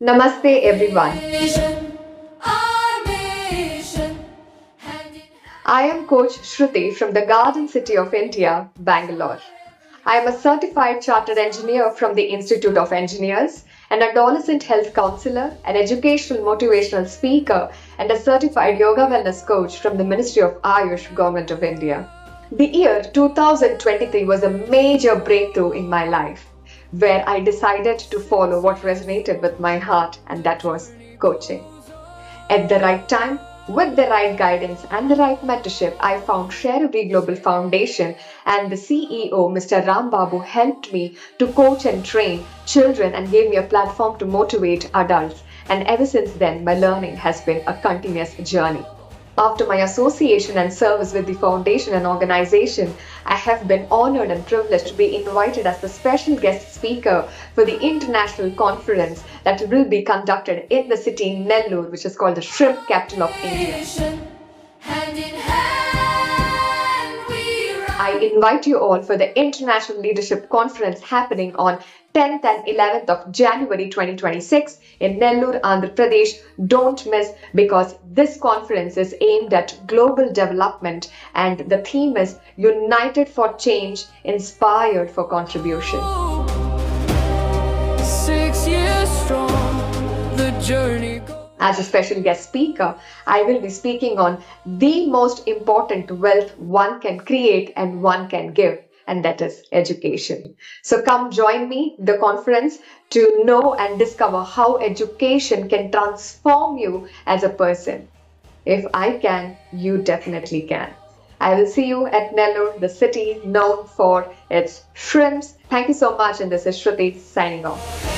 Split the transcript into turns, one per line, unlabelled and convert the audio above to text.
Namaste everyone. I am Coach Shruthi from the Garden City of India, Bangalore. I am a certified chartered engineer from the Institute of Engineers, an adolescent health counselor, an educational motivational speaker, and a certified yoga wellness coach from the Ministry of Ayush, Government of India. The year 2023 was a major breakthrough in my life where I decided to follow what resonated with my heart, and that was coaching. At the right time, with the right guidance and the right mentorship, I found sharEvery Global Foundation, and the CEO, Mr. Ram Babu, helped me to coach and train children and gave me a platform to motivate adults. And ever since then, my learning has been a continuous journey. After my association and service with the foundation and organization, I have been honored and privileged to be invited as the special guest speaker for the international conference that will be conducted in the city Nellore, which is called the Shrimp Capital of India. I invite you all for the International Leadership Conference happening on 10th and 11th of January 2026 in Nellore, Andhra Pradesh. Don't miss, because this conference is aimed at global development and the theme is United for Change, Inspired for Contribution.
6 years strong, the journey goes.
As a special guest speaker, I will be speaking on the most important wealth one can create and one can give, and that is education. So come join me the conference to know and discover how education can transform you as a person. If I can, you definitely can. I will see you at Nellore, the city known for its shrimps. Thank you so much, and this is Shruti signing off.